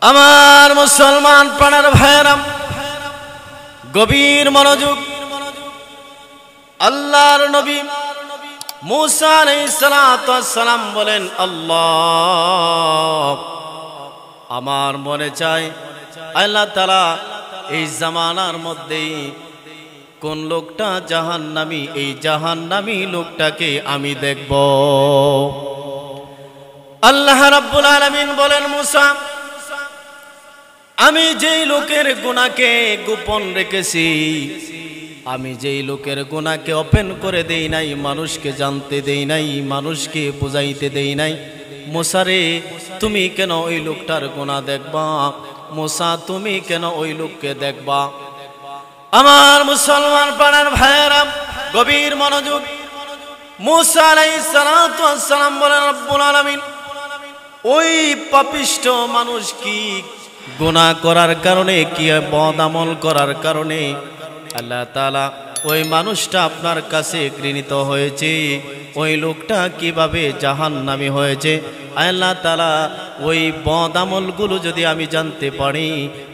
আমার মুসলমান প্রাণের ভাইয়েরা, গভীর মনোযোগ। আল্লাহর নবী মুসা আলাইহিস সালাতু ওয়াস সালাম বলেন, আল্লাহ, আমার মনে চায় আল্লাহ তাআলা এই জামানার মধ্যেই কোন লোকটা জাহান্নামী, এই জাহান্নামী লোকটাকে আমি দেখব। আল্লাহ রাব্বুল আলামিন বলেন, মুসা, আমি যেই লোকের গুনাহকে গোপন রেখেছি, আমি যেই লোকের গুনাহকে ওপেন করে দেই নাই, মানুষকে জানতে দেই নাই, মানুষকে বুঝাইতে দেই নাই, মুসা রে, তুমি কেন ওই লোকটার গুনাহ দেখবা? মুসা, তুমি কেন ওই লোককে দেখবা? আমার মুসলমান প্রাণের ভাইয়েরা, গভীর মনোযোগ। মুসা আলাইহিস সালাতু ওয়াস সালাম বলেন, রব্বুল আলামিন, ওই পাপিষ্ঠ মানুষ কি গুনাহ করার কারণে, কি বদ আমল করার কারণে আল্লাহ তাআলা ওই মানুষটা আপনার কাছে ঘৃণিত হয়েছে? ওই লোকটা কিভাবে জাহান্নামী হয়েছে? আল্লাহ তাআলা ওই বদ আমলগুলো যদি আমি জানতে পারি,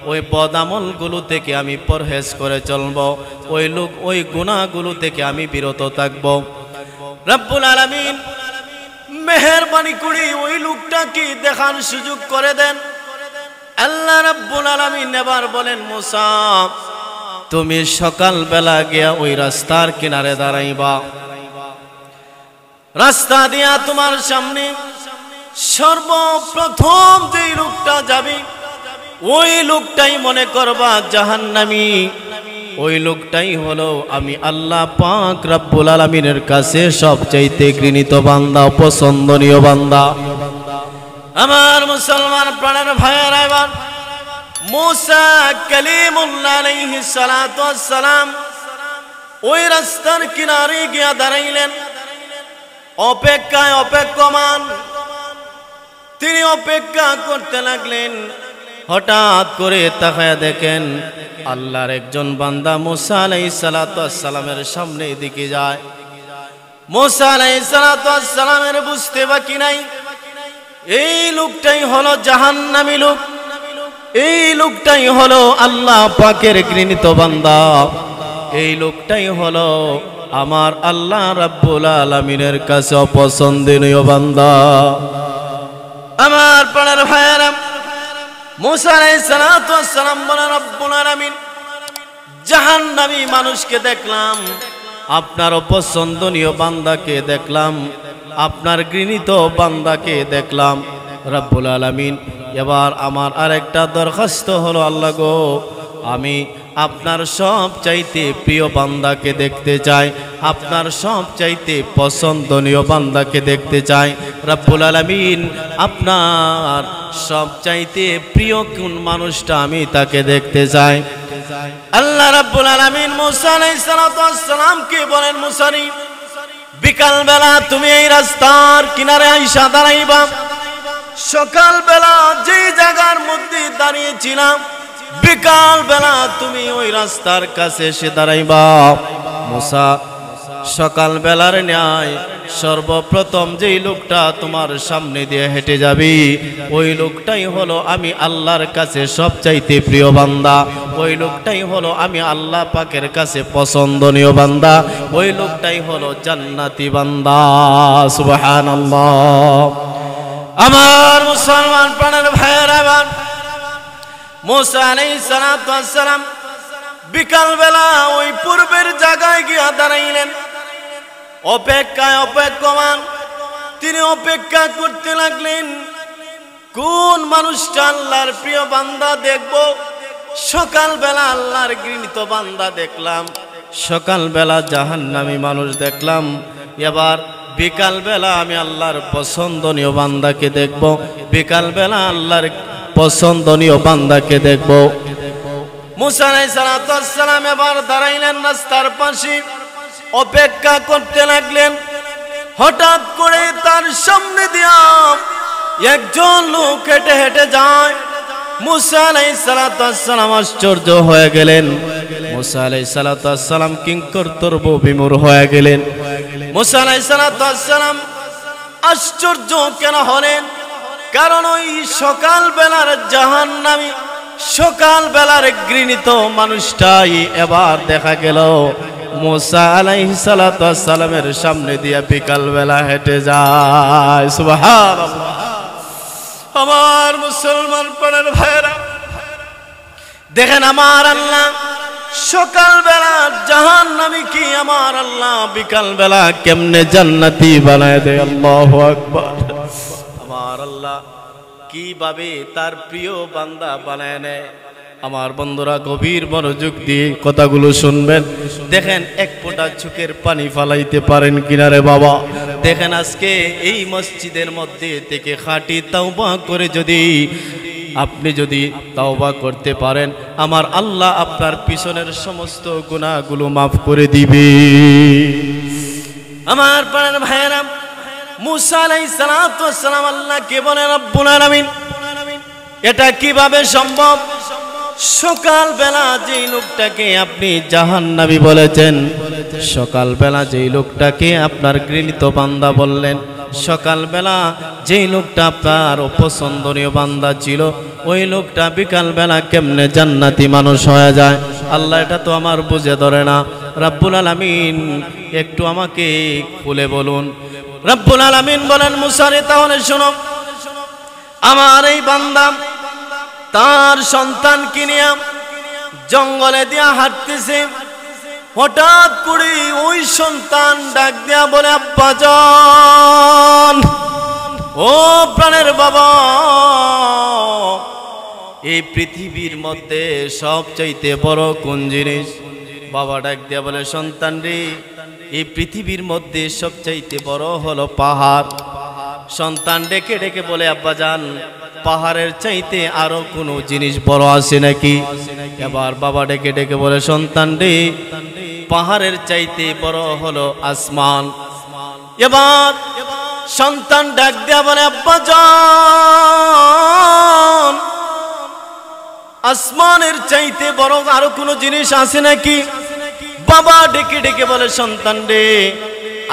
ওই বদ আমলগুলো থেকে আমি পরহেজ করে চলব, ওই লোক ওই গুনাহগুলো থেকে আমি বিরত থাকব। রব্বুল আলামিন মেহেরবানি করে ওই লোকটাকে দেখার সুযোগ করে দেন। আল্লাহ রাব্বুল আলামিন এবার বলেন, মুসা, তুমি সকাল বেলা গিয়া ওই রাস্তার কিনারে দাঁড়াইবা। রাস্তা দিয়া তোমার সামনে সর্বপ্রথম যেই লোকটা যাবে, ওই লোকটাই মনে করবা জাহান্নামী। ওই লোকটাই হলো আমি আল্লাহ পাক রব্বুল আলামিনের কাছে সবচাইতে ঘৃণিত বান্দা, পছন্দনীয় বান্দা। আমার মুসলমান প্রাণের ভাইয়েরা, এবার মুসা কালিমুল্লাহ আলাইহিস সালাতু ওয়াস সালাম ওই রাস্তার কিনারে গিয়া দাঁড়াইলেন। অপেক্ষায় অপেক্ষমান তিনি অপেক্ষা করতে লাগলেন। হঠাৎ করে তাকায়া দেখেন আল্লাহর একজন বান্দা মুসা আলাইহিস সালাতু ওয়াস সালামের সামনে দিকে যায়। মুসা আলাইহিস সালাতু ওয়াস সালামের বুঝতে বাকি নাই, এই লোকটাই হলো জাহান্নামী লোক, এই লোকটাই হলো আল্লাহ পাকের ঘৃণিত বান্দা, এই লোকটাই হলো আমার আল্লাহ রাব্বুল আলামিনের কাছে অপছন্দনীয় বান্দা। আমার প্রাণের ভাইয়েরা, মুসা আলাইহিস সালাতু ওয়াস সালাম বলেন, রব্বুল আলামিন, জাহান্নামী মানুষকে দেখলাম, আপনার অপছন্দনীয় বান্দাকে দেখলাম, আপনার ঘৃণিত বান্দাকে দেখলাম। রব্বুল আলামিন, এবার আমার আরেকটা দরখাস্ত হলো, আল্লাহ গো, আমি আপনার সব চাইতে প্রিয় বান্দাকে দেখতে চাই, আপনার সব চাইতে পছন্দনীয় বান্দাকে দেখতে চাই। রব্বুল আলামিন, আপনার সব চাইতে প্রিয় কোন মানুষটা আমি তাকে দেখতে চাই। আল্লাহ রাব্বুল আলামিন মুসা আলাইহিস সালাতু ওয়াস সালামকে বলেন, মুসারি, বিকাল বেলা তুমি এই রাস্তার কিনারে আইসা দাঁড়াইবা। সকাল বেলা যেই জায়গার মধ্যে দাঁড়িয়েছিলাম, বিকাল বেলা তুমি ওই রাস্তার কাছে এসে দাঁড়াইবা। মুসা, সকাল বেলার ন্যায় সর্বপ্রথম যেই লোকটা তোমার সামনে দিয়ে হেঁটে যাবি, ওই লোকটাই হলো আমি আল্লাহর কাছে সবচাইতে প্রিয় বান্দা, ওই লোকটাই হলো আমি আল্লাহ পাকের কাছে পছন্দনীয় বান্দা, ওই লোকটাই হলো জান্নাতি বান্দা। সুবহানাল্লাহ। আমার মুসলমান প্রাণের ভাইয়েরা, এবার মুসা আলাইহিস সালাতু ওয়াস সালাম বিকাল বেলা ওই পূর্বের জায়গায় গিয়া দাঁড়াইলেন। অপেক্ষায় অপেক্ষমান তিনি অপেক্ষা করতে লাগলেন, কোন মানুষটা আল্লাহর প্রিয় বান্দা দেখব। সকাল বেলা আল্লাহর ঘৃণিত বান্দা দেখলাম, সকাল বেলা জাহান্নামী মানুষ দেখলাম, এবার বিকাল বেলা আমি আল্লাহর পছন্দনীয় বান্দাকে দেখব, বিকাল বেলা আল্লাহর পছন্দনীয় বান্দাকে দেখব। মুসা আলাইহিস সালাতু ওয়াস সালাম এবার দাঁড়াইলেন রাস্তার পাশে, অপেক্ষা করতে লাগলেন। হঠাৎ করে তার সামনে দিয়া একজন লোক হেঁটে হেঁটে যায়। মুসা আলাইহিস সালাতু ওয়াস সালাম আশ্চর্য হয়ে গেলেন। মুসা আলাইহিস সালাতু ওয়াস সালাম কিংকর্তব্য বিমূঢ় হয়ে গেলেন। মুসা আলাইহিস সালাতু ওয়াস সালাম আশ্চর্য কেন হলেন? কারণ ওই সকাল বেলার জাহান্নামী, সকাল বেলার ঘৃণিত মানুষটাই এবার দেখা গেল মুসা আলাইহিস সালাতু ওয়াস সালামের সামনে দিয়ে বিকাল বেলা হেঁটে যায়। সুবহানাল্লাহ। আমার মুসলমান প্রাণের ভাইরা দেখেন, আমার আল্লাহ সকাল বেলা জাহান্নামী কি আমার আল্লাহ বিকাল বেলা কেমনে জান্নাতি বানায় দেয়। আল্লাহু আকবার। আমার আল্লাহ কিভাবে তার প্রিয় বান্দা বানায় নেয়। আমার বন্ধুরা গভীর মনোযোগ দিয়ে কথাগুলো শুনবেন। দেখেন এক ফোঁটা চোখের পানি ফালাইতে পারেন কিনারে বাবা। দেখেন আজকে এই মসজিদের মধ্যে থেকে খাঁটি তাওবা করে আপনি যদি তাওবা করতে পারেন, আমার আল্লাহ আপনার পিছনের সমস্ত গুনাহগুলো মাফ করে দিবে। আমার প্রাণের ভাইয়েরা, মুসা আলাইহিস সালাতু ওয়াস সালাম আল্লাহকে বলে রব্বুল আলামিন, এটা কিভাবে সম্ভব? সকাল বেলা যেই লোকটাকে আপনি জাহান্নামী বলেছেন, সকাল বেলা যেই লোকটাকে আপনার ঘৃণিত বান্দা বললেন, সকাল বেলা যেই লোকটা আপনার অপছন্দনীয় বান্দা ছিল, ওই লোকটা বিকাল বেলা কেমনে জান্নাতি মানুষ হয়ে যায়? আল্লাহ এটা তো আমার বুঝে ধরে না। রব্বুল আলামিন একটু আমাকে খুলে বলুন। রব্বুল আলামিন বলেন, মুসা রে তাহলে শোনো, আমার এই বান্দা তার সন্তানকে নিয়ে জঙ্গলে দিয়া হাঁটতেছে। হঠাৎ করে ওই সন্তান ডাক দিয়া বলে, আব্বাজান, ও প্রাণের বাবা, এই পৃথিবীর মধ্যে সবচাইতে বড় কোন জিনিস? বাবা ডাক দিয়া বলে, সন্তান রে, এই পৃথিবীর মধ্যে সবচাইতে বড় হলো পাহাড়। সন্তান ডেকে ডেকে বলে, আব্বাজান, পাহাড়ের চাইতে আরো কোনো জিনিস বড় আছে নাকি? এবার বাবা ডেকে ডেকে বলে, সন্তান রে, পাহাড়ের চাইতে বড় হলো আসমান। এবার সন্তান ডাক দেয়া বলে, আব্বাজান, আসমানের চাইতে বড় আরো কোনো জিনিস আছে নাকি? বাবা ডেকে ডেকে বলে, সন্তান রে,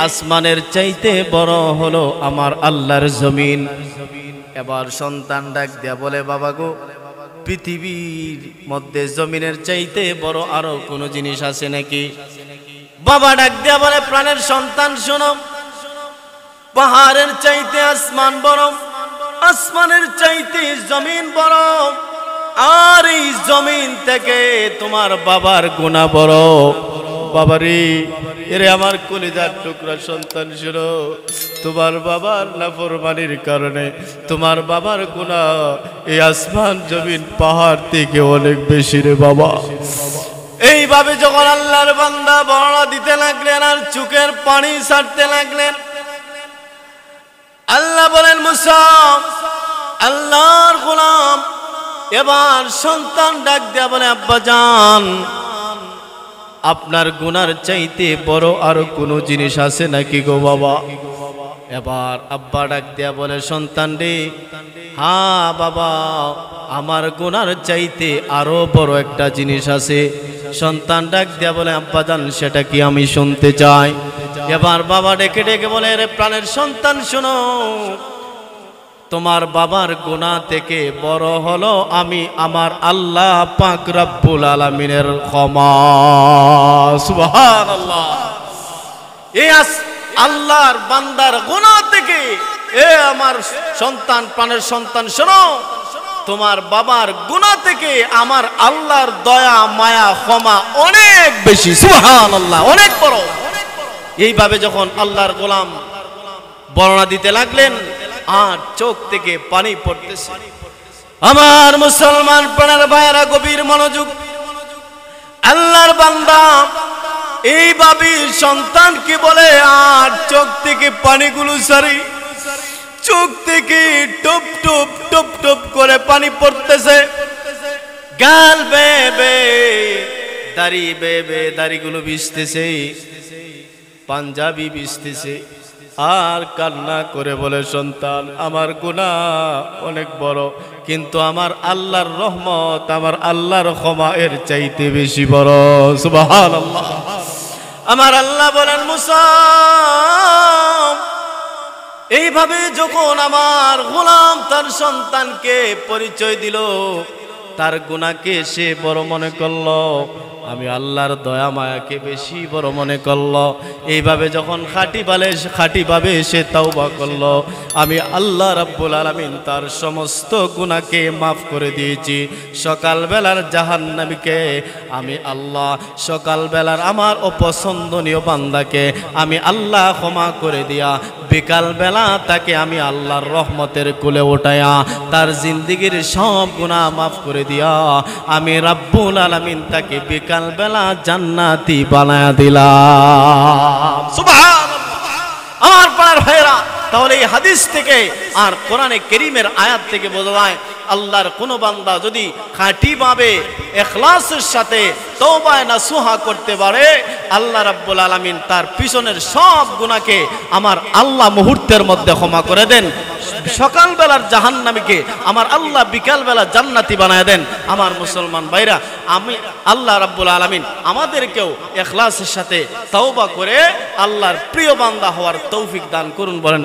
আসমানের চাইতে বড় হলো আমার আল্লাহর জমিন। এবার সন্তান ডাক দেয়া বলে, বাবা গো, পৃথিবীর মধ্যে জমিনের চাইতে বড় আরো কোনো জিনিস আছে নাকি? বাবা ডাক দেয়া বলে, প্রাণের সন্তান শোনো, পাহাড়ের চাইতে আসমান বড়, আসমানের চাইতে জমিন বড়, আর এই জমিন থেকে তোমার বাবার গুনাহ বড়। বাবারে, এরে আমার কলিজার টুকরা সন্তান শোনো, তোমার বাবার নাফরমানির কারণে তোমার বাবার গুনাহ এই আসমান জমিন পাহাড় থেকে অনেক বেশি রে বাবা। এইভাবে যখন আল্লাহর বান্দা বর্ণনা দিতে লাগলেন আর চোখের পানি ছাড়তে লাগলেন, আল্লাহ বলেন, মুসা, আল্লাহর গোলাম, এবার সন্তান ডাক দেয়া বলে, আব্বাজান, আপনার গুনার চাইতে বড় আরো কোনো জিনিস আছে নাকি গো বাবা? এবার আব্বা ডাক দেয়া বলে, সন্তান রে, হ্যাঁ বাবা, আমার গুনার চাইতে আরো বড় একটা জিনিস আছে। সন্তান ডাক দেয়া বলে, আব্বাজান, সেটা কি আমি শুনতে চাই। এবার বাবা ডেকে ডেকে বলে, রে প্রাণের সন্তান শোনো, তোমার বাবার গুনাহ থেকে বড় হলো আমি আমার আল্লাহ পাক রব্বুল আলামিনের ক্ষমা। সুবহানাল্লাহ। এই আল্লাহর বান্দার গুনাহ থেকে, এ আমার সন্তান, প্রাণের সন্তান শোনো, তোমার বাবার গুনাহ থেকে আমার আল্লাহর দয়া মায়া ক্ষমা অনেক বেশি। সুবহানাল্লাহ, অনেক বড়। এইভাবে যখন আল্লাহর গোলাম বর্ণনা দিতে লাগলেন আর চোখ থেকে পানি পড়তেছে। আমার মুসলমান প্রাণের ভাইয়েরা গভীর মনোযোগ। আল্লাহর বান্দা এইভাবে সন্তানকে বলে আর চোখ থেকে পানিগুলো সারি, চোখ থেকে টপ টপ টপ টপ করে পানি পড়তেছে। গাল বেবে দাড়ি বেবে দাড়িগুলো ভিজতেছে, পাঞ্জাবি ভিজতেছে, আর কান্না করে বলে, সন্তান, আমার গুনাহ অনেক বড়, কিন্তু আমার আল্লাহর রহমত, আমার আল্লাহর ক্ষমা এর চাইতে বেশি বড়। সুবহানাল্লাহ। আমার আল্লাহ বলেন, মুসা, এইভাবে যখন আমার গোলাম তার সন্তানকে পরিচয় দিল, তার গুনাহকে সে বড় মনে করলো, আমি আল্লাহর দয়া মায়াকে বেশি বড় মনে করলো। এইভাবে যখন খাঁটিভাবে সে তওবা করলো, আমি আল্লাহ রাব্বুল আলামিন তার সমস্ত গুনাহকে মাফ করে দিয়েছি। সকালবেলার জাহান্নামীকে আমি আল্লাহ, সকালবেলার আমার অপছন্দনীয় বান্দাকে আমি আল্লাহ ক্ষমা করে দিয়া বিকালবেলা তাকে আমি আল্লাহর রহমতের কোলে উঠায়া তার জিন্দেগির সব গুনাহ মাফ করে দিয়া আমি রাব্বুল আলামিন তাকে বিকালবেলা জান্নাতি বানায়া দিলাম। সুবহানাল্লাহ। আমার পাড়ার ভাইরা, তাহলে এই হাদিস থেকে আর কোরআনে কারীমের আয়াত থেকে বোঝা যায়, আল্লাহর কোন বান্দা যদি খাঁটিভাবে ইখলাসের সাথে তওবায়ে নাসুহা করতে পারে, আল্লাহ রাব্বুল আলামিন তার পিছনের সব গুনাহকে আমার আল্লাহ মুহূর্তের মধ্যে ক্ষমা করে দেন। সকালবেলার জাহান্নামীকে আমার আল্লাহ বিকালবেলা জান্নাতি বানায় দেন। আমার মুসলমান ভাইরা, আমি আল্লাহ রাব্বুল আলামিন আমাদেরকেও ইখলাসের সাথে তওবা করে আল্লাহর প্রিয় বান্দা হওয়ার তৌফিক দান করুন। বলেন